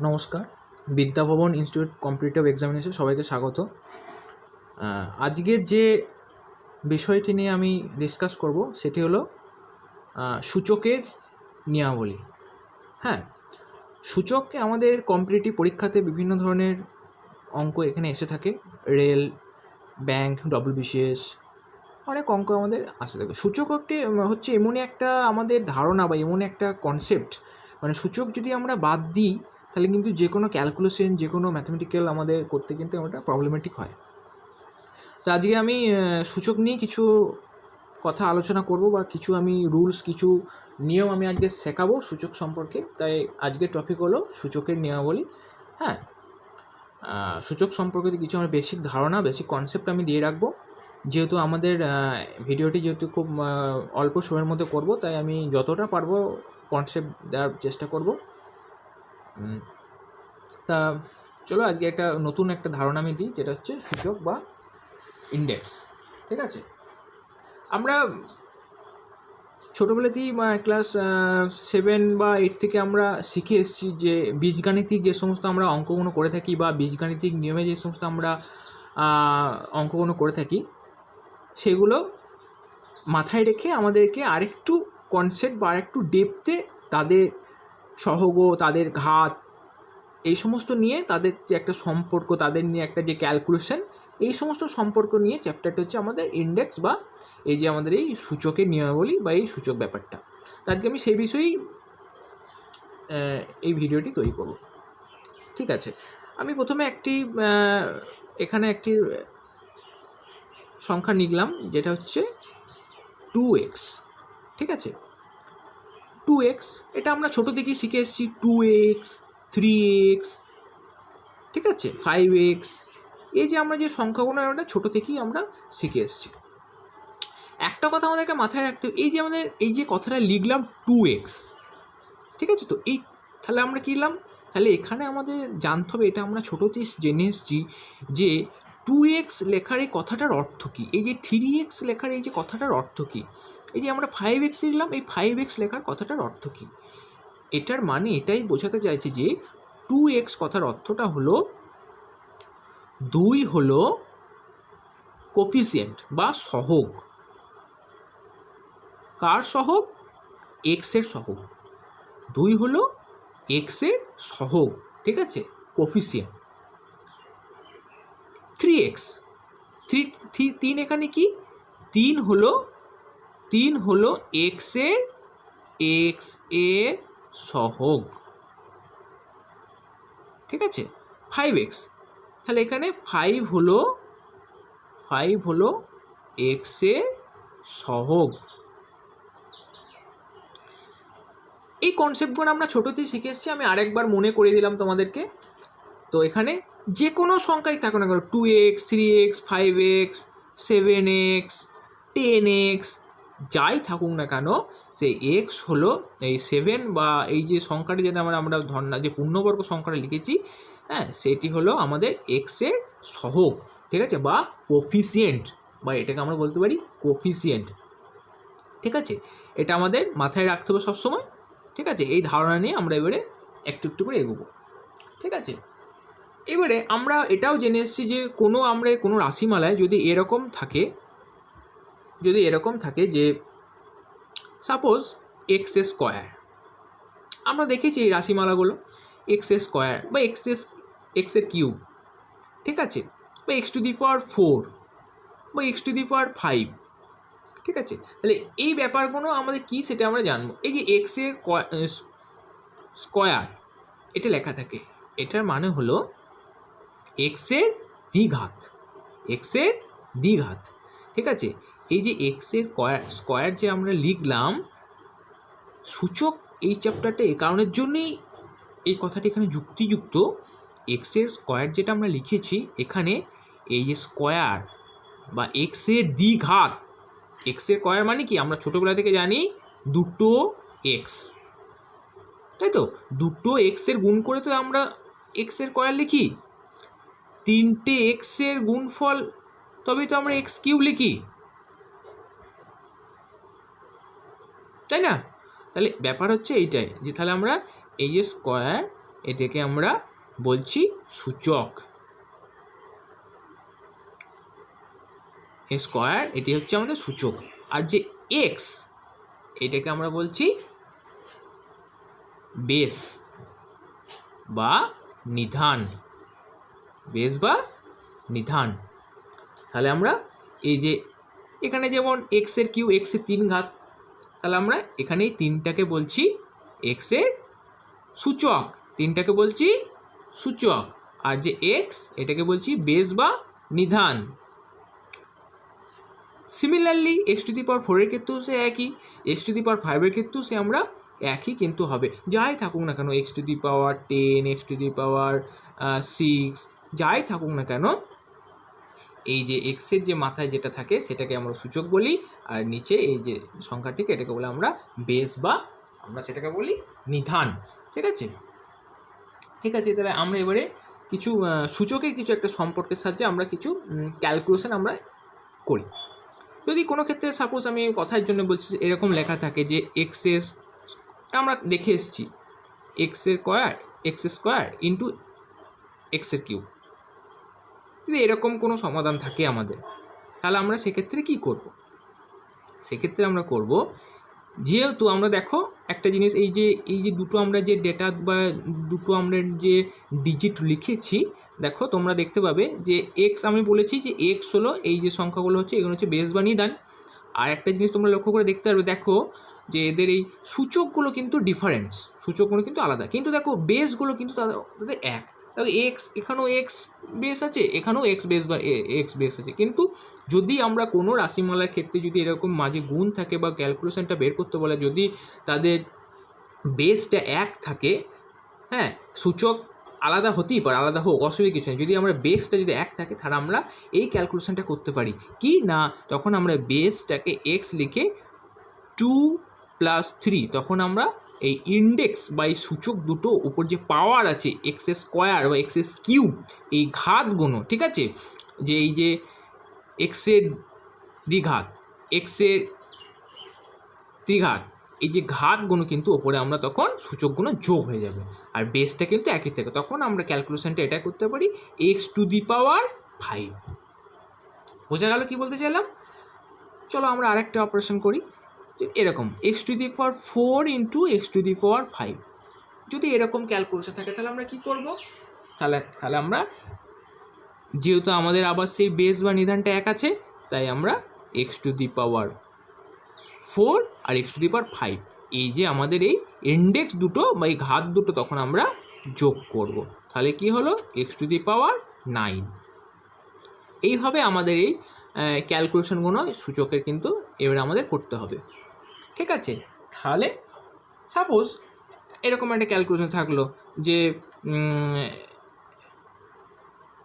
নমস্কার, Vidyabhavan institute competitive examination সবাইকে স্বাগত। আজকের যে বিষয়টি নিয়ে আমি ডিসকাস করব সেটি হলো সূচকের নিয়মাবলী। হ্যাঁ, সূচককে আমাদের কম্পিটিটিভ পরীক্ষাতে বিভিন্ন ধরনের অঙ্ক এখানে এসে থাকে। রেল, ব্যাংক, WBCS অনেক অঙ্ক আমাদের আসে থাকে। সূচক হচ্ছে এমনই একটা আমাদের ধারণা বা এমন একটা কনসেপ্ট, মানে সূচক যদি আমরা বাদ দিই তাহলে কিন্তু যে কোনো ক্যালকুলেশন, যে কোনো ম্যাথমেটিক্যাল আমাদের করতে কিন্তু একটা প্রবলেমেটিক হয়। তো আজকে আমি সূচক নিয়ে কিছু কথা আলোচনা করব বা কিছু আমি রুলস, কিছু নিয়ম আমি আজকে শেখাবো সূচক সম্পর্কে। তাই আজকের টপিক হলো সূচকের নিয়মাবলী। হ্যাঁ, সূচক সম্পর্কে কিছু আমার বেসিক ধারণা, বেসিক কনসেপ্ট আমি দিয়ে রাখবো। যেহেতু আমাদের ভিডিওটি খুব অল্প সময়ের মধ্যে করব, তাই আমি যতটা পারবো কনসেপ্ট দেওয়ার চেষ্টা করব। তা চলো আজকে নতুন একটা ধারণা আমি দিই, যেটা হচ্ছে সূচক বা ইন্ডেক্স। ঠিক আছে, আমরা ছোটোবেলাতেই ক্লাস 7 বা 8 থেকে আমরা শিখে এসেছি যে বীজগাণিতিক যে সমস্ত আমরা অঙ্কগুলো করে থাকি বা বীজগাণিতিক নিয়মে যে সমস্ত আমরা অঙ্কগুলো করে থাকি, সেগুলো মাথায় রেখে আমাদেরকে আরেকটু কনসেপ্ট বা আরেকটু ডেপথে তাদের সহগ, তাদের ঘাত, এই সমস্ত নিয়ে তাদের যে একটা সম্পর্ক, তাদের নিয়ে একটা যে ক্যালকুলেশন, এই সমস্ত সম্পর্ক নিয়ে চ্যাপ্টারটা হচ্ছে আমাদের ইন্ডেক্স বা এই যে আমাদের এই সূচকের নিয়মাবলী বা এই সূচক ব্যাপারটা। তাদেরকে আমি সেই বিষয়েই এই ভিডিওটি তৈরি করব। ঠিক আছে, আমি প্রথমে এখানে একটি সংখ্যা নিলাম, যেটা হচ্ছে 2x। ঠিক আছে, 2x এটা আমরা ছোটো থেকেই শিখে এসেছি। 2x, 3x, ঠিক আছে, 5x, এই যে আমরা যে সংখ্যাগুলো আমরা ছোটো থেকেই আমরা শিখে এসেছি। একটা কথা আমাদেরকে মাথায় রাখতে হবে, এই যে আমাদের এই যে কথাটা লিখলাম 2x, ঠিক আছে, তো এই তাহলে আমরা কী লিখলাম, তাহলে এখানে আমাদের জানতে হবে, এটা আমরা ছোটোতেই জেনে এসেছি যে 2x লেখার এই কথাটার অর্থ কী, এই যে 3x লেখার এই যে কথাটার অর্থ কী, এই যে আমরা 5x লিখলাম, এই 5x লেখার কথাটার অর্থ কী। এটার মানে এটাই বোঝাতে চাইছে যে 2x কথার অর্থটা হলো 2 হলো কোফিসিয়েন্ট বা সহগ। কার সহগ? এক্সের সহগ। 2 হলো এক্সের সহগ, ঠিক আছে, কোফিসিয়েন্ট। 3x, 3 এখানে কি? 3 হলো এক্স এর সহগ, ঠিক আছে। 5x, তাহলে এখানে 5 হলো এক্স এর সহগ। এই কনসেপ্টগুলো আমরা ছোটোতেই শিখে এসেছি, আমি আরেকবার মনে করে দিলাম তোমাদেরকে। তো এখানে যে কোনো সংখ্যাই থাকো না কেন, 2x, 3x, 5x, 7x, 10x, যাই থাকুক না কেন, সেই এক্স হলো এই 7 বা এই যে সংখ্যাটি যেটা আমরা ধর্না যে পূর্ণবর্গ সংখ্যাটা লিখেছি, হ্যাঁ, সেটি হলো আমাদের এক্সের সহগ, ঠিক আছে, বা কোফিসিয়েন্ট, বা এটাকে আমরা বলতে পারি কোফিসিয়েন্ট। ঠিক আছে, এটা আমাদের মাথায় রাখতে হবে সবসময়। ঠিক আছে, এই ধারণা নিয়ে আমরা এবারে একটু করে এগোবো। ঠিক আছে, এবারে আমরা এটাও জেনে এসেছি যে কোনো রাশিমালায় যদি এরকম থাকে যে সাপোজ এক্স স্কোয়ার, আমরা দেখেছি এই রাশিমালাগুলো এক্স স্কোয়ার বা এক্সের কিউব, ঠিক আছে, বা x⁴ বা x⁵, ঠিক আছে। তাহলে এই ব্যাপারগুলো আমাদের কী সেটা আমরা জানবো। এই যে এক্সের স্কোয়ার এটা লেখা থাকে, এটার মানে হলো এক্সের দ্বিঘাত, ঠিক আছে। এই যে এক্সের স্কোয়ার যে আমরা লিখলাম, সূচক এই চ্যাপ্টারটা এই কারণের জন্যই এই কথাটি এখানে যুক্তিযুক্ত। এক্সের স্কোয়ার যেটা আমরা লিখেছি এখানে, এই যে স্কোয়ার বা এক্সের দ্বিঘাত, এক্সের স্কোয়ার মানে কি আমরা ছোটোবেলা থেকে জানি, দুটো এক্স, তাই তো, দুটো এক্সের গুণ করে তো আমরা এক্সের স্কোয়ার লিখি। 3টে এক্সের গুণফল তবেই তো আমরা x³ লিখি, তাই না। তাহলে ব্যাপার হচ্ছে এইটাই যে তাহলে আমরা এই যে স্কোয়ার এটাকে আমরা বলছি সূচক। স্কোয়ার এটি হচ্ছে আমাদের সূচক। আর যে এক্স এটাকে আমরা বলছি বেস বা নিধান, বেস বা নিধান। তাহলে আমরা এই যে এখানে যেমন এক্সের কিউ, এক্সের 3 ঘাত, তাহলে আমরা এখানে এই 3টাকে বলছি এক্সের সূচক, 3টাকে বলছি সূচক। আর যে এক্স এটাকে বলছি বেস বা নিধান। Similarly x to the power 4 এর ক্ষেত্রেও সে একই, এক্স টু দি পাওয়ার 5 এর ক্ষেত্রেও সে আমরা একই কিন্তু হবে, যাই থাকুক না কেন, X to the power 10, X to the power 6, যাই থাকুক না কেন, এই যে এক্সের যে মাথায় যেটা থাকে সেটাকে আমরা সূচক বলি, আর নিচে এই যে সংখ্যাটিকে এটাকে বলে আমরা বেস বা আমরা সেটাকে বলি নিধান। ঠিক আছে, ঠিক আছে। তাহলে আমরা এবারে কিছু সূচকের কিছু একটা সম্পর্কের সাহায্যে আমরা কিছু ক্যালকুলেশন আমরা করি। যদি কোনো ক্ষেত্রে সাপোজ আমি কথার জন্য বলছি যে এরকম লেখা থাকে যে এক্সের, আমরা দেখে এসেছি এক্সের স্কোয়ার ইন্টু এক্সের কিউব, যদি এরকম কোনো সমাধান থাকে আমাদের, তাহলে আমরা সেক্ষেত্রে কী করব? সেক্ষেত্রে আমরা করব, যেহেতু আমরা দেখো একটা জিনিস, এই যে দুটো আমরা যে ডেটা বা দুটো আমরা যে ডিজিট লিখেছি, দেখো তোমরা দেখতে পাবে যে এক্স, আমি বলেছি যে এক্স হলো এই যে সংখ্যাগুলো হচ্ছে এগুলো হচ্ছে বেস বা নিধান। আর একটা জিনিস তোমরা লক্ষ্য করে দেখতে পারবে, দেখো যে এদের এই সূচকগুলো কিন্তু ডিফারেন্স, সূচকগুলো কিন্তু আলাদা, কিন্তু দেখো বেসগুলো কিন্তু তাদের এক। তাহলে এক্স, এখানেও এক্স বেস আছে, এখানেও এক্স বেস বা এক্স বেস আছে। কিন্তু যদি আমরা কোনো রাশিমালার ক্ষেত্রে যদি এরকম মাঝে গুণ থাকে বা ক্যালকুলেশনটা বের করতে বলে, যদি তাদের বেসটা এক থাকে, হ্যাঁ, সূচক আলাদা হতেই পারে, আলাদা হোক, অসুবিধা কিছু নেই, যদি আমরা বেসটা যদি এক থাকে তাহলে আমরা এই ক্যালকুলেশনটা করতে পারি কি না, তখন আমরা বেসটাকে এক্স লিখে 2 + 3, তখন আমরা এই ইন্ডেক্স বা এই সূচক দুটো উপর যে পাওয়ার আছে এক্স স্কোয়ার বা এক্স কিউব, এই ঘাতগুলো, ঠিক আছে, যে এই যে এক্সের দ্বিঘাত, এক্সের ত্রিঘাত, এই যে ঘাতগুলো কিন্তু ওপরে আমরা তখন সূচকগুলো যোগ হয়ে যাবে, আর বেসটা কিন্তু একই থাকে, তখন আমরা ক্যালকুলেশনটা এটা করতে পারি এক্স টু দি পাওয়ার 5। বোঝা গেল কি বলতে চাইলাম? চলো আমরা আরেকটা অপারেশন করি, এরকম X to the power 4 into x to the power 5, যদি এরকম ক্যালকুলেশন থাকে তাহলে আমরা কি করব? তাহলে আমরা যেহেতু আমাদের আবার সেই বেস বা নিধানটা এক আছে, তাই আমরা এক্স টু দি পাওয়ার 4 আর এক্স টু দি পাওয়ার 5, এই যে আমাদের এই ইন্ডেক্স দুটো বা এই ঘাত দুটো তখন আমরা যোগ করব, তাহলে কি হলো এক্স টু দি পাওয়ার 9। এইভাবে আমাদের এই ক্যালকুলেশনগুলো সূচকের কিন্তু এবারে আমাদের করতে হবে। ঠিক আছে, তাহলে সাপোজ এরকম একটা ক্যালকুলেশন থাকলো যে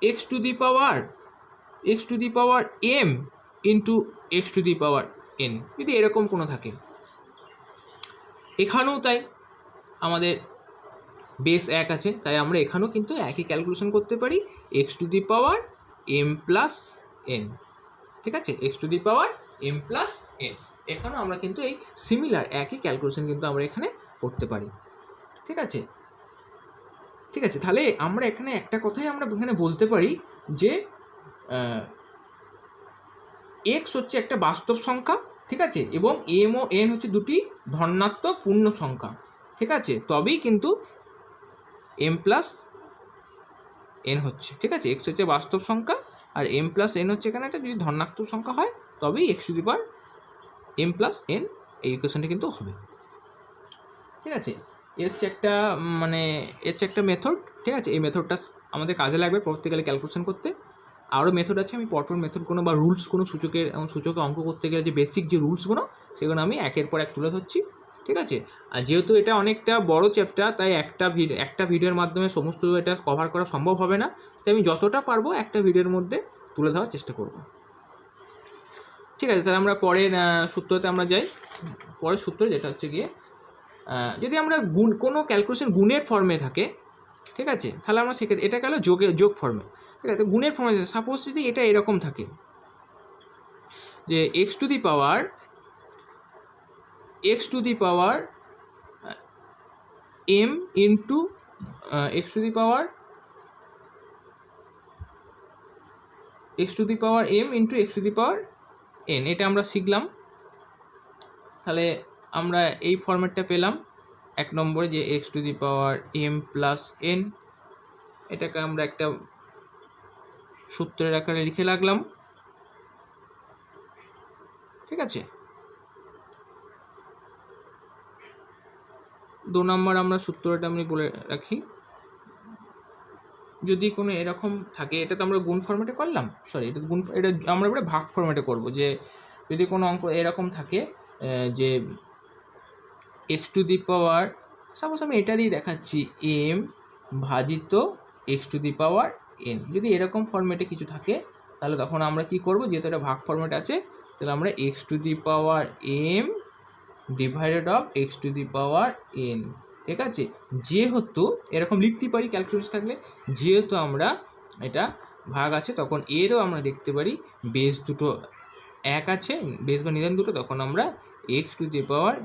x to the power M into x to the power N, যদি এরকম কোনো থাকে, এখানেও তাই আমাদের বেস এক আছে, তাই আমরা এখানেও কিন্তু একই ক্যালকুলেশন করতে পারি x to the power M plus N. ঠিক আছে, x to the power M plus N, এখানেও আমরা কিন্তু এই সিমিলার একই ক্যালকুলেশন কিন্তু আমরা এখানে করতে পারি। ঠিক আছে, ঠিক আছে, তাহলে আমরা এখানে একটা কথাই আমরা এখানে বলতে পারি যে এক্স হচ্ছে একটা বাস্তব সংখ্যা, ঠিক আছে, এবং এম ও এন হচ্ছে দুটি ধনাত্মক পূর্ণ সংখ্যা। ঠিক আছে, তবেই কিন্তু এম প্লাস এন হচ্ছে, ঠিক আছে, এক্স হচ্ছে বাস্তব সংখ্যা আর এম প্লাস এন হচ্ছে এখানে একটা যদি ধনাত্মক সংখ্যা হয়, তবেই x to the power M plus N এই ইকুয়েশনটা কিন্তু হবে। ঠিক আছে, এর হচ্ছে একটা একটা মেথড। ঠিক আছে, এই মেথডটা আমাদের কাজে লাগবে পরবর্তীকালে ক্যালকুলেশন করতে। আরও মেথড আছে, আমি পরপর মেথডগুলো বা রুলসগুলো সূচকে অঙ্ক করতে গেলে যে বেসিক যে রুলসগুলো সেগুলো আমি একের পর এক তুলে ধরছি। ঠিক আছে, আর যেহেতু এটা অনেকটা বড় চ্যাপ্টার, তাই একটা ভিডিওর মাধ্যমে সমস্ত এটা কভার করা সম্ভব হবে না, তাই আমি যতটা পারবো একটা ভিডিওর মধ্যে তুলে ধরার চেষ্টা করব। ঠিক আছে, তাহলে আমরা পরের সূত্রতে আমরা যাই। পরের সূত্র যেটা হচ্ছে গিয়ে, যদি আমরা কোনো ক্যালকুলেশন গুণের ফর্মে থাকে, ঠিক আছে, তাহলে আমরা সেক্ষেত্রে এটা গেল যোগ ফর্মে। ঠিক আছে, গুণের ফর্মে সাপোজ যদি এটা এরকম থাকে যে x to the power M into x to the power M into x to the power N, এটা আমরা শিখলাম। তাহলে আমরা এই ফরম্যাটটা পেলাম 1 নম্বরে, যে x to the power M plus N, এটাকে আমরা একটা সূত্রের আকারে লিখে রাখলাম, ঠিক আছে। 2 নম্বর আমরা সূত্রটা আমি বলে রাখি, যদি কোনো এরকম থাকে, এটা তো আমরা গুণ ফরম্যাটে করলাম, সরি এটা আমরা এবারে ভাগ ফরম্যাটে করব, যে যদি কোনো অঙ্ক এরকম থাকে যে x to the power, suppose আমি এটা দিয়ে দেখাচ্ছি, এম ভাজিত X to the power N, যদি এরকম ফরম্যাটে কিছু থাকে তাহলে তখন আমরা কি করব, যেহেতু এটা ভাগ ফরম্যাট আছে, তাহলে আমরা x to the power M divided of x to the power N, ঠিক আছে। যেহেতু এরকম লিখতে পারি ক্যালকুলেশন থাকলে, যেহেতু আমরা এটা ভাগ আছে, তখন এরও আমরা দেখতে পারি বেস দুটো এক আছে, বেস বা নিদান দুটো, তখন আমরা x to the power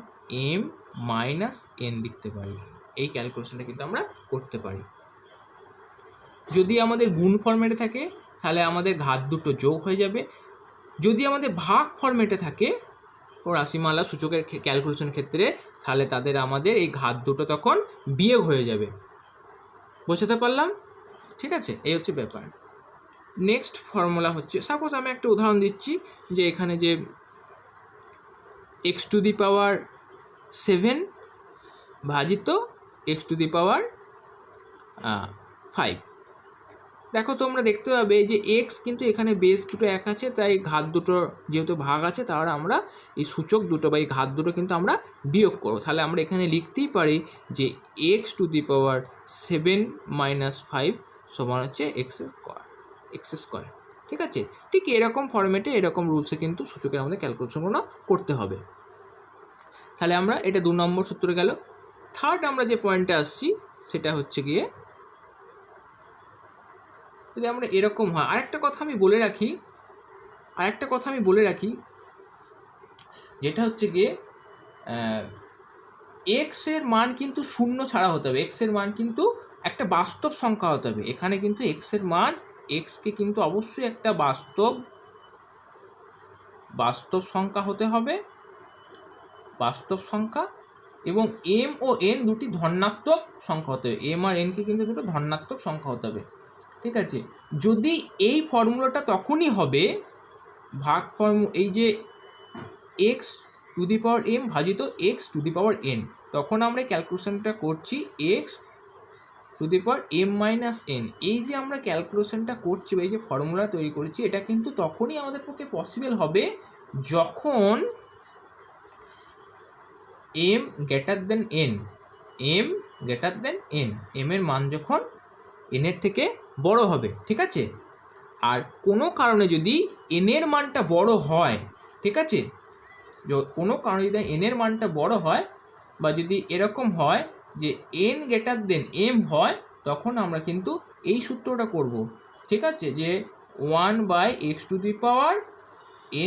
M minus N লিখতে পারি। এই ক্যালকুলেশনটা কিন্তু আমরা করতে পারি। যদি আমাদের গুণ ফরম্যাটে থাকে তাহলে আমাদের ঘাত দুটো যোগ হয়ে যাবে, যদি আমাদের ভাগ ফরম্যাটে থাকে ও রাশিমালা সূচকের ক্যালকুলেশন ক্ষেত্রে, তাহলে আমাদের এই ঘাত দুটো তখন বিয়োগ হয়ে যাবে। বোঝাতে পারলাম? ঠিক আছে, এই হচ্ছে ব্যাপার। নেক্সট ফর্মুলা হচ্ছে, সাপোজ আমি একটা উদাহরণ দিচ্ছি, যে এখানে যে এক্স টু দি পাওয়ার 7 ভাজিত এক্স টু দি পাওয়ার 5, দেখো তোমরা দেখতে পাবে যে এক্স কিন্তু এখানে বেস দুটো এক আছে, তাই ঘাত দুটো যেহেতু ভাগ আছে, তাহলে আমরা এই সূচক দুটো বা এই ঘাত দুটো কিন্তু আমরা বিয়োগ করব। তাহলে আমরা এখানে লিখতেই পারি যে x to the power 7 minus 5 সমান হচ্ছে এক্স স্কোয়ার, ঠিক আছে। ঠিক এরকম ফরম্যাটে এরকম রুলসে কিন্তু সূচকের আমাদের ক্যালকুলেশনগুলো করতে হবে। তাহলে আমরা এটা 2 নম্বর সূত্রে গেল। থার্ড আমরা যে পয়েন্টে আসছি সেটা হচ্ছে গিয়ে, যদি আমরা এরকম হয়, আরেকটা কথা আমি বলে রাখি, যেটা হচ্ছে গিয়ে এক্স এর মান কিন্তু শূন্য ছাড়া হতে হবে, এক্স এর মান কিন্তু একটা বাস্তব সংখ্যা হতে হবে। এখানে কিন্তু এক্স এর মান, এক্সকে কিন্তু অবশ্যই একটা বাস্তব সংখ্যা হতে হবে, বাস্তব সংখ্যা, এবং এম ও এন দুটি ধনাত্মক সংখ্যা হতে হবে, এম আর এনকে কিন্তু দুটো ধনাত্মক সংখ্যা হতে হবে, ঠিক আছে। যদি এই ফর্মুলাটা তখনই হবে ভাগ এই যে x to the power M ভাজিত X to the power N, তখন আমরা ক্যালকুলেশনটা করছি X to the power M minus N. এই যে আমরা ক্যালকুলেশনটা করছি বা এই যে ফর্মুলা তৈরি করেছি, এটা কিন্তু তখনই আমাদের পক্ষে পসিবল হবে যখন M greater than N, M এর মান যখন এনের থেকে বড় হবে, ঠিক আছে। আর কোনো কারণে যদি এনের মানটা বড় হয়, ঠিক আছে, কোনো কারণে যদি এনের মানটা বড় হয়, বা যদি এরকম হয় যে এন গ্রেটার দেন এম হয়, তখন আমরা কিন্তু এই সূত্রটা করব, ঠিক আছে, যে 1/x to the power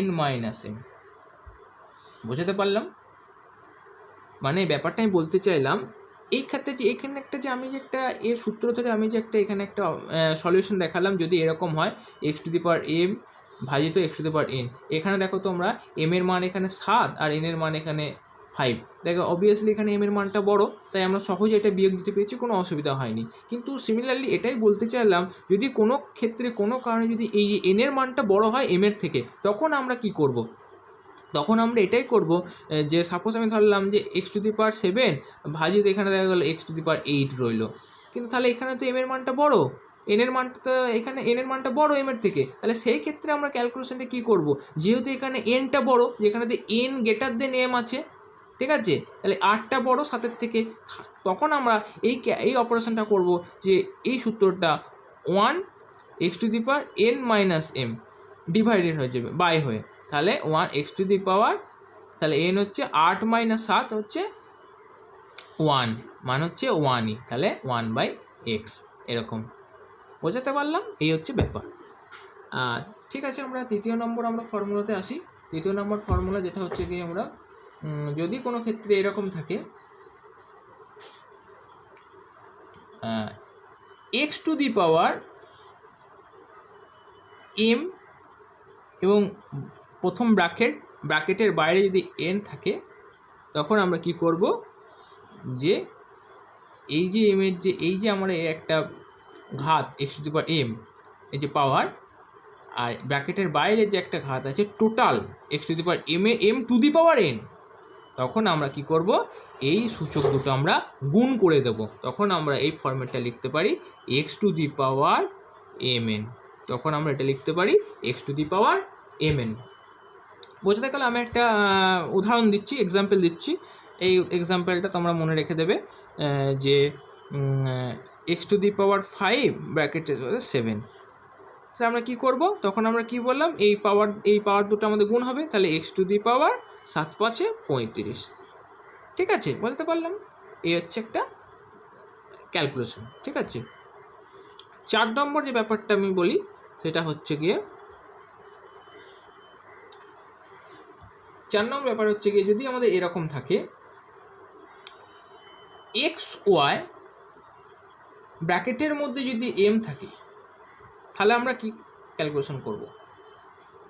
n minus M. বোঝাতে পারলাম? মানে ব্যাপারটা আমি বলতে চাইলাম, এই ক্ষেত্রে যে এখানে একটা যে আমি যে একটা এর সূত্র ধরে আমি যে একটা এখানে একটা সলিউশন দেখালাম, যদি এরকম হয় X to the power M ভাজিত X to the power N, এখানে দেখো তোমরা এম এর মান এখানে 7 আর এন এর মান এখানে 5, দেখো অবভিয়াসলি এখানে এম এর মানটা বড়, তাই আমরা সহজে এটা বিয়োগ দিতে পেরেছি, কোনো অসুবিধা হয়নি। কিন্তু সিমিলারলি এটাই বলতে চাইলাম, যদি কোনো ক্ষেত্রে কোনো কারণে যদি এই এন এর মানটা বড় হয় এম এর থেকে, তখন আমরা কি করব, তখন আমরা এটাই করব যে সাপোজ আমি ধরলাম যে এক্স টু দি পাওয়ার 7 ভাজিত এখানে দেখা গেলো এক্স টু দি পাওয়ার 8 রইলো, কিন্তু তাহলে এখানে তো এম এর মানটা বড়, এনের মানটা তো এখানে এনের মানটা বড় এম এর থেকে, তাহলে সেই ক্ষেত্রে আমরা ক্যালকুলেশনটা কী করব, যেহেতু এখানে এনটা বড়, যেখানে এন গ্রেটার দেন এম আছে, ঠিক আছে, তাহলে 8টা বড় 7-এর থেকে, তখন আমরা এই অপারেশনটা করব, যে এই সূত্রটা 1x to the power n minus M divided হয়ে যাবে বাই হয়ে, তাহলে 1x টু দি পাওয়ার, তাহলে n হচ্ছে 8 মাইনাস 7 হচ্ছে 1, মান হচ্ছে 1ই, তাহলে 1/x, এরকম। বোঝাতে পারলাম? এই হচ্ছে ব্যাপার। ঠিক আছে, আমরা তৃতীয় নম্বর আমরা ফর্মুলাতে আসি। তৃতীয় নম্বর ফর্মুলা যেটা হচ্ছে কি, আমরা যদি কোনো ক্ষেত্রে এরকম থাকে x to the power M এবং প্রথম ব্র্যাকেটের বাইরে যদি এন থাকে তখন আমরা কি করব, যে এই যে এমের যে এই যে আমরা একটা ঘাত x to the power M এই যে পাওয়ার, আর ব্র্যাকেটের বাইরে যে একটা ঘাত আছে total x to the power M to the power N, তখন আমরা কি করব, এই সূচক দুটো আমরা গুণ করে দেব। তখন আমরা এই ফর্মেটটা লিখতে পারি x to the power m n. তখন আমরা এটা লিখতে পারি x to the power m n. বোঝাতে গেলে আমি একটা উদাহরণ দিচ্ছি, এক্সাম্পল দিচ্ছি। এই এক্সাম্পলটা তোমরা মনে রেখে দেবে যে এক্স টু দি পাওয়ার 5 ব্র্যাকেটে 7। তাহলে আমরা কী করব, তখন আমরা কি বললাম, এই পাওয়ার দুটো আমাদের গুণ হবে, তাহলে এক্স টু দি পাওয়ার 7 5 35। ঠিক আছে, বলতে পারলাম। এই হচ্ছে একটা ক্যালকুলেশন। ঠিক আছে, 4 নম্বর যে ব্যাপারটা আমি বলি সেটা হচ্ছে গিয়ে 4 নম্বর ব্যাপার হচ্ছে গিয়ে যদি আমাদের এরকম থাকে এক্স ওয়াই ব্র্যাকেটের মধ্যে যদি এম থাকে, তাহলে আমরা কি ক্যালকুলেশন করব,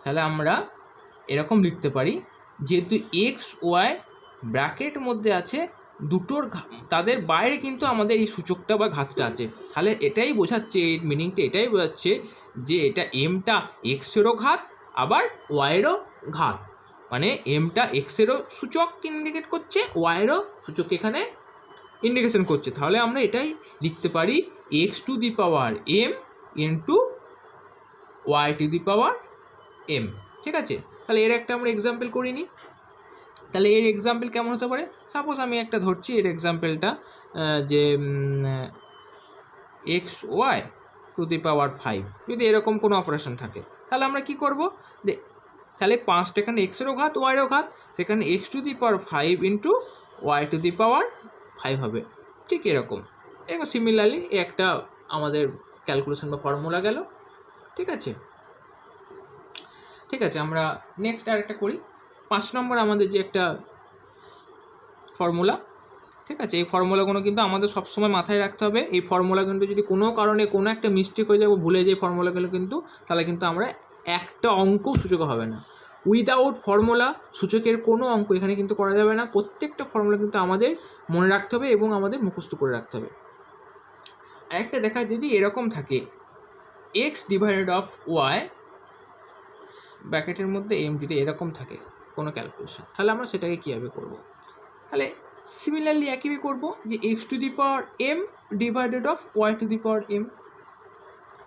তাহলে আমরা এরকম লিখতে পারি, যেহেতু এক্স ওয়াই ব্র্যাকেট মধ্যে আছে দুটোর তাদের বাইরে কিন্তু আমাদের এই সূচকটা বা ঘাতটা আছে, তাহলে এটাই বোঝাচ্ছে, এর মিনিংটা এটাই বোঝাচ্ছে যে এটা এমটা এক্সেরও ঘাত আবার ওয়াইয়েরও ঘাত, মানে এমটা এক্সেরও সূচক ইন্ডিকেট করছে, ওয়াইয়েরও সূচক এখানে ইন্ডিকেশন করছে। তাহলে আমরা এটাই লিখতে পারি x to the power M into Y to the power m. ঠিক আছে, তাহলে এর একটা আমরা এক্সাম্পল করিনি। তাহলে এর এক্সাম্পল কেমন হতে পারে, সাপোজ আমি একটা ধরছি এর এক্সাম্পলটা, যে x Y to the power 5 যদি এরকম কোনো অপারেশন থাকে, তাহলে আমরা কি করব, তাহলে 5টা এখানে এক্সেরও ঘাত ওয়াইয়েরও ঘাত, সেখানে X to the power 5 into Y to the power 5 হবে। ঠিক এরকম সিমিলারলি একটা আমাদের ক্যালকুলেশন বা ফর্মুলা গেল। ঠিক আছে, ঠিক আছে, আমরা নেক্সট আরেকটা করি। 5 নম্বর আমাদের যে একটা ফর্মুলা, ঠিক আছে, এই ফর্মুলাগুলো কিন্তু আমাদের সবসময় মাথায় রাখতে হবে। এই ফর্মুলা কিন্তু যদি কোনো কারণে কোনো একটা মিস্টেক হয়ে যাবো, ভুলে যাই ফর্মুলাগুলো কিন্তু, তাহলে কিন্তু আমরা একটা অঙ্ক সূচক হবে না। উইদাউট ফর্মুলা সূচকের কোনো অঙ্ক এখানে কিন্তু করা যাবে না। প্রত্যেকটা ফর্মুলা কিন্তু আমাদের মনে রাখতে হবে এবং আমাদের মুখস্থ করে রাখতে হবে। আরেকটা দেখা, যদি এরকম থাকে এক্স ডিভাইডেড অফ ওয়াই ব্র্যাকেটের মধ্যে এম, যদি এরকম থাকে কোনো ক্যালকুলেশন, তাহলে আমরা সেটাকে কীভাবে করব, তাহলে সিমিলারলি একইভাবে করব, যে x to the power M divided of Y to the power m.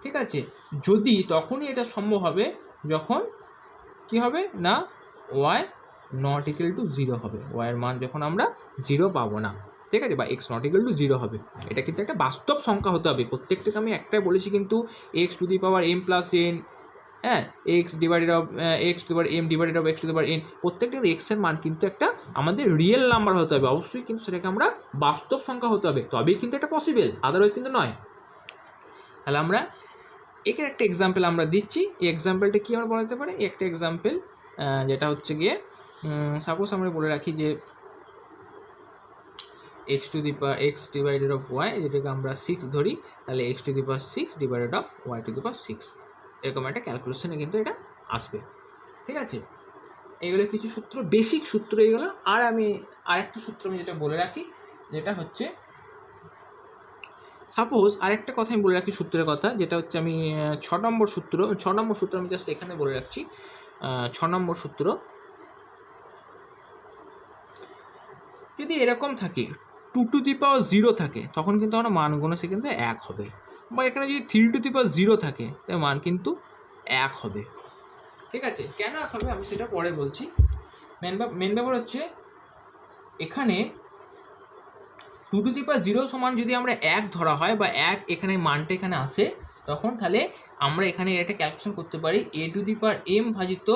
ঠিক আছে, যদি তখনই এটা সম্ভব হবে যখন কি হবে না, ওয়াই নট ইকুয়াল টু 0 হবে, ওয়াইয়ের মান যখন আমরা 0 পাবো না। ঠিক আছে, বা এক্স নট ইকুয়াল টু 0 হবে। এটা কিন্তু একটা বাস্তব সংখ্যা হতে হবে। প্রত্যেকটাকে আমি একটাই বলেছি কিন্তু, X to the power M plus N, হ্যাঁ, X divided of x to the power M divided of x to the power N, প্রত্যেকটা এক্সের মান কিন্তু একটা আমাদের রিয়েল নাম্বার হতে হবে অবশ্যই, কিন্তু সেটাকে আমরা বাস্তব সংখ্যা হতে হবে, তবেই কিন্তু এটা পসিবল, আদারওয়াইজ কিন্তু নয়। তাহলে আমরা এর একটা এক্সাম্পল আমরা দিচ্ছি। এই এক্সাম্পলটা কী আমরা বলতে পারি, একটা এক্সাম্পল যেটা হচ্ছে গিয়ে সাপোজ আমরা বলে রাখি যে x to the power X divided of Y, যেটাকে আমরা 6 ধরি, তাহলে X to the power 6 divided of Y to the power 6, এরকম একটা ক্যালকুলেশনে কিন্তু এটা আসবে। ঠিক আছে, এগুলো কিছু সূত্র, বেসিক সূত্র এগুলো। আর আমি আরেকটা সূত্র আমি যেটা বলে রাখি, যেটা হচ্ছে সাপোজ আরেকটা কথা আমি বলে রাখি সূত্রের কথা, যেটা হচ্ছে আমি 6 নম্বর সূত্র আমি জাস্ট এখানে বলে রাখছি। 6 নম্বর সূত্র, যদি এরকম থাকে 2 টু দি পাওয়ার 0 থাকে, তখন কিন্তু আমরা মান গুণে সে কিন্তু 1 হবে, বা এখানে যদি 3 টু দি পাওয়ার 0 থাকে তাই মান কিন্তু 1 হবে। ঠিক আছে, কেন 1 হবে আমি সেটা পরে বলছি। মেন ব্যাপার হচ্ছে এখানে 2 টু দি পাওয়ার 0 সমান যদি আমরা 1 ধরা হয়, বা 1 এখানে মানটা এখানে আসে, তখন তাহলে আমরা এখানে একটা ক্যালকুলেশন করতে পারি এ টু দি পাওয়ার এম ভাজিত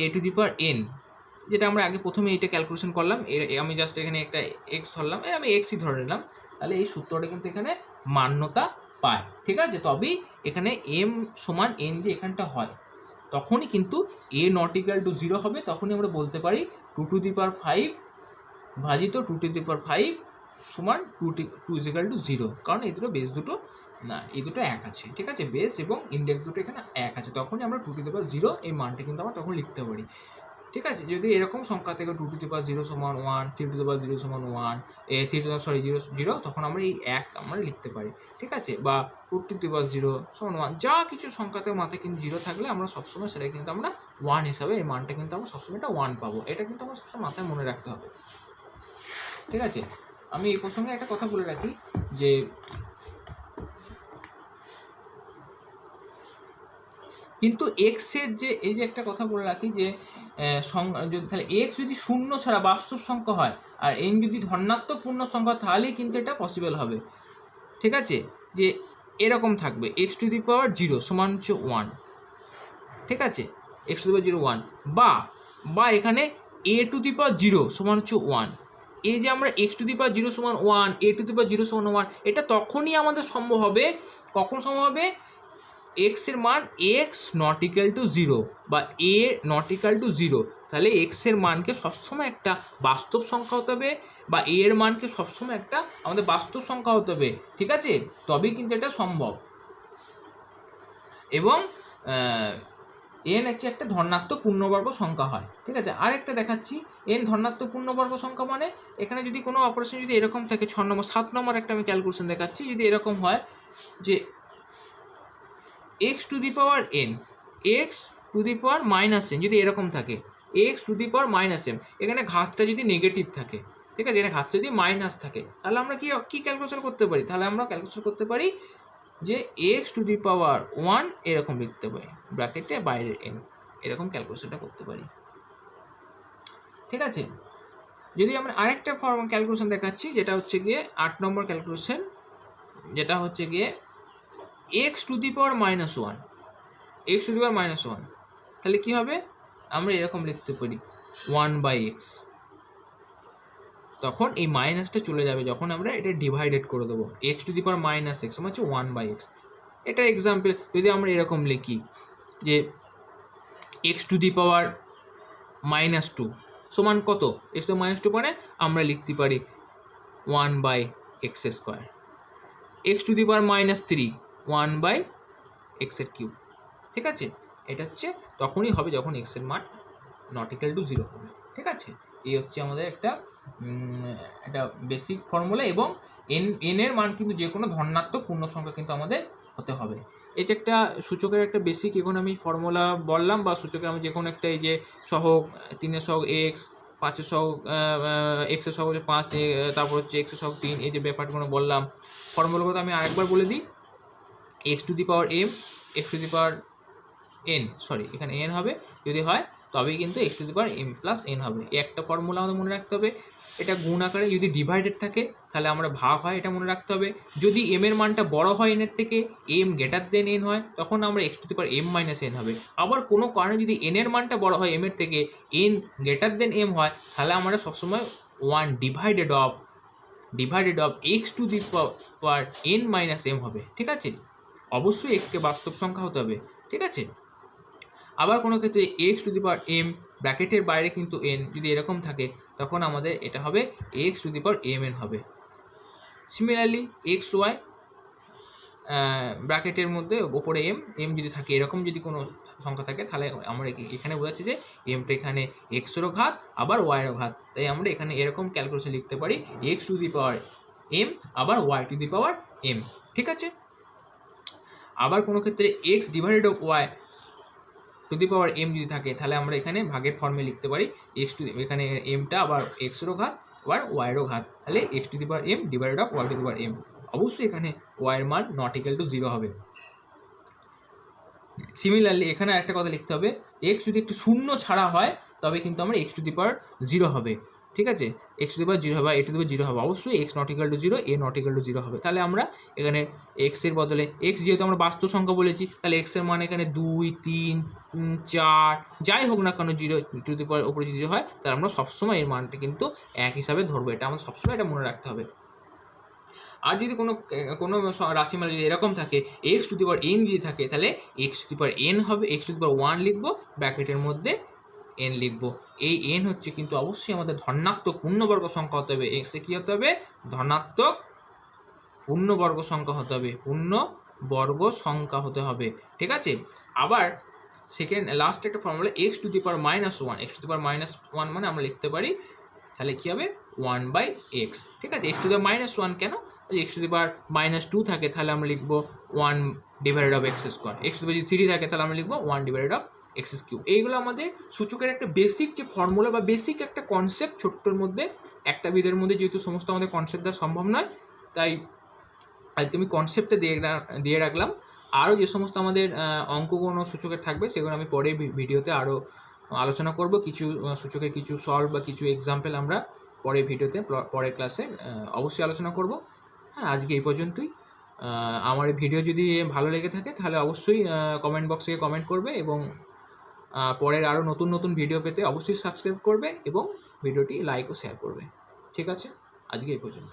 এ টু দি পাওয়ার এন, যেটা আমরা আগে প্রথমে এইটা ক্যালকুলেশন করলাম। আমি জাস্ট এখানে একটা এক্স ধরলাম, আমি এক্সই ধরে নিলাম, তাহলে এই সূত্রটা কিন্তু এখানে মান্যতা পায়। ঠিক আছে, তবেই এখানে এম সমান এন যে এখানটা হয়, তখনই কিন্তু এ নট ইকুয়াল টু 0 হবে। তখনই আমরা বলতে পারি 2 টু দি পাওয়ার 5 ভাজিত 2 টু দি পাওয়ার 5 সমান 2 = 0, কারণ এই দুটো বেস দুটো না, এই দুটো এক আছে, ঠিক আছে, বেস এবং ইন্ডেক্স দুটো এখানে এক আছে, তখনই আমরা 2 এই মানটা কিন্তু আমরা তখন লিখতে পারি, ঠিক আছে। যদি এরকম সংখ্যা থেকে 2 = 1, 3 = 1, 0, তখন আমরা এই এক আমরা লিখতে পারি, ঠিক আছে, বা 2 = 1, যা কিছু সংখ্যাতে মাথায় কিন্তু 0 থাকলে আমরা সবসময় সেটা কিন্তু আমরা 1 হিসাবে, এই মানটা কিন্তু আমরা সবসময় এটা 1 পাবো, এটা কিন্তু আমরা সবসময় মাথায় মনে রাখতে হবে, ঠিক আছে। আমি এই প্রসঙ্গে একটা কথা বলে রাখি যে কিন্তু এক্সের যে এই যে একটা কথা বলে রাখি যে যদি তাহলে এক্স যদি শূন্য ছাড়া বাস্তব সংখ্যা হয় আর এন যদি ধনাত্মক পূর্ণ সংখ্যা, তাহলেই কিন্তু এটা পসিবল হবে, ঠিক আছে, যে এরকম থাকবে x⁻0 সমান হচ্ছে 1, ঠিক আছে, x⁻0 1, বা এখানে a⁻0 সমান হচ্ছে 1, এই যে আমরা x⁻0 সমান 1, a⁻0 সমান 1, এটা তখনই আমাদের সম্ভব হবে, কখন সম্ভব হবে, x এর মান x≠0 বা a≠0, তাহলে x এর মানকে সবসময় একটা বাস্তব সংখ্যা হতে হবে, বা a এর মানকে সবসময় একটা আমাদের বাস্তব সংখ্যা হতে হবে, ঠিক আছে, তবেই কিন্তু এটা সম্ভব। এবং n হচ্ছে একটা ধনাত্মক পূর্ণবর্গ সংখ্যা হয়, ঠিক আছে। আরেকটা দেখাচ্ছি, n ধনাত্মক পূর্ণবর্গ সংখ্যা মানে এখানে যদি কোনো অপারেশন যদি এরকম থাকে, 7 নম্বর একটা আমি ক্যালকুলেশন দেখাচ্ছি, যদি এরকম হয় যে x⁻n যদি এরকম থাকে, x⁻m, এখানে ঘাতটা যদি নেগেটিভ থাকে, ঠিক আছে, এখানে ঘাতটা যদি মাইনাস থাকে, তাহলে আমরা কি ক্যালকুলেশন করতে পারি, তাহলে আমরা ক্যালকুলেশন করতে পারি যে x⁻1 এরকম লিখতে পারি, ব্র্যাকেটে বাইরের n, এরকম ক্যালকুলেশনটা করতে পারি, ঠিক আছে। যদি আমরা আরেকটা ক্যালকুলেশন দেখাচ্ছি, যেটা হচ্ছে গিয়ে 8 নম্বর ক্যালকুলেশন, যেটা হচ্ছে গিয়ে x⁻−1, তাহলে কি হবে, আমরা এরকম লিখতে পারি 1/x, তখন এই মাইনাসটা চলে যাবে যখন আমরা এটা ডিভাইডেড করে দেবো, x⁻−x সমান হচ্ছে 1/x। এটা এক্সাম্পল, যদি আমরা এরকম লিখি যে x⁻−2 সমান কত, x⁻−2 মানে আমরা লিখতে পারি 1/x², x⁻−3 1/x³, ঠিক আছে। এটা হচ্ছে তখনই হবে যখন x এর মান ≠0 হবে, ঠিক আছে। এই হচ্ছে আমাদের একটা বেসিক ফর্মুলা, এবং n এর মান কিন্তু যে কোনো ধনাত্মক পূর্ণ সংখ্যা কিন্তু আমাদের হতে হবে। এই যে একটা সূচকের একটা বেসিক এখন আমি ফর্মুলা বললাম, বা সূচকে আমি যে কোনো একটা, এই যে সহগ 3 এর সহগ x, 5 এর সহগ x এর সহগ 5, তারপর হচ্ছে x এর সহগ 3, এই যে ব্যাপারগুলো বললাম, ফর্মুলাগুলো আমি আরেকবার বলে দিই, এখানে n হবে, যদি হয় তবেই কিন্তু x⁻m+n হবে, এই একটা ফর্মুলা আমাদের মনে রাখতে হবে। এটা গুণ আকারে যদি ডিভাইডেড থাকে তাহলে আমরা ভাগ হয়, এটা মনে রাখতে হবে। যদি m এর মানটা বড় হয় n এর থেকে, m>n হয়, তখন আমরা x⁻m−n হবে। আবার কোনো কারণে যদি n এর মানটা বড় হয় m এর থেকে, n>m হয়, তাহলে আমরা সবসময় 1 ডিভাইডেড অফ x⁻n−m হবে, ঠিক আছে। অবশ্যই x কে বাস্তব সংখ্যা হতে হবে, ঠিক আছে। আবার কোনো ক্ষেত্রে x⁻m ব্র্যাকেটের বাইরে কিন্তু n যদি এরকম থাকে, তখন আমাদের এটা হবে x⁻mn হবে। সিমিলারলি xy ব্র্যাকেটের মধ্যে ওপরে m যদি থাকে, এরকম যদি কোনো সংখ্যা থাকে, তাহলে আমরা এখানে বোঝাচ্ছি যে mটা এখানে x-এরও ঘাত আবার y-এরও ঘাত, তাই আমরা এখানে এরকম ক্যালকুলেশন লিখতে পারি x⁻m আবার y⁻m, ঠিক আছে। আবার কোনো ক্ষেত্রে x/y⁻m যদি থাকে, তাহলে আমরা এখানে ভাগের ফর্মে লিখতে পারি এখানে mটা আবার x-এরও ঘাত আবার y-এরও ঘাত, তাহলে x⁻m/y⁻m। অবশ্যই এখানে y এর মান ≠0 হবে। সিমিলারলি এখানে একটা কথা লিখতে হবে, x যদি একটু শূন্য ছাড়া হয় তবে কিন্তু আমরা x⁻0 হবে, ঠিক আছে, x⁻0 হবে, a⁻0 হবে, অবশ্যই x ≠0, a ≠0 হবে। তাহলে আমরা এখানে x এর বদলে, x যেহেতু আমরা বাস্তব সংখ্যা বলেছি, তাহলে x এর মান এখানে 2, 3, 4 যাই হোক না কেন, 0 উপরে যদি হয়, তাহলে আমরা সবসময় এর মানটা কিন্তু এক হিসাবে ধরবো, এটা আমাদের সবসময় এটা মনে রাখতে হবে। আর যদি কোনো রাশিমালা যদি এরকম থাকে, x⁻n যদি থাকে, তাহলে x⁻n হবে, x⁻1 লিখবো ব্র্যাকেটের মধ্যে, এন লিখবো। এই এন হচ্ছে কিন্তু অবশ্যই আমাদের ধনাত্মক পূর্ণবর্গ সংখ্যা হতে হবে। এক্সে কী হতে হবে? ধনাত্মক পূর্ণবর্গ সংখ্যা হতে হবে, পূর্ণবর্গ সংখ্যা হতে হবে, ঠিক আছে। আবার সেকেন্ড লাস্ট একটা formula X to the power -1, X to the power -1 মানে আমরা লিখতে পারি তাহলে কী হবে 1/x, ঠিক আছে। এক্স টু দি পাওয়ার -1 কেন? এক্স টু দি পাওয়ার -2 থাকে তাহলে আমরা লিখবো 1/x²। এক্স টু দি পাওয়ার যদি 3 থাকে তাহলে আমরা লিখবো 1/x³। এইগুলো আমাদের সূচকের একটা বেসিক যে ফর্মুলা বা বেসিক একটা কনসেপ্ট, ছোট্টর মধ্যে একটা ভিডিওর মধ্যে যেহেতু সমস্ত আমাদের কনসেপ্ট দেওয়া সম্ভব নয়, তাই আজকে আমি কনসেপ্টটা দিয়ে রাখলাম। আরও যে সমস্ত আমাদের অঙ্কগণ ও সূচকের থাকবে সেগুলো আমি পরে ভিডিওতে আরও আলোচনা করব। কিছু সূচকের কিছু সলভ বা কিছু এক্সাম্পল আমরা পরে ভিডিওতে পরের ক্লাসে অবশ্যই আলোচনা করব। হ্যাঁ, আজকে এই পর্যন্তই। আমার এই ভিডিও যদি ভালো লেগে থাকে তাহলে অবশ্যই কমেন্ট বক্সে কমেন্ট করবে এবং পরের আরও নতুন নতুন ভিডিও পেতে অবশ্যই সাবস্ক্রাইব করবে এবং ভিডিওটি লাইক ও শেয়ার করবে। ঠিক আছে, আজকে এই পর্যন্ত।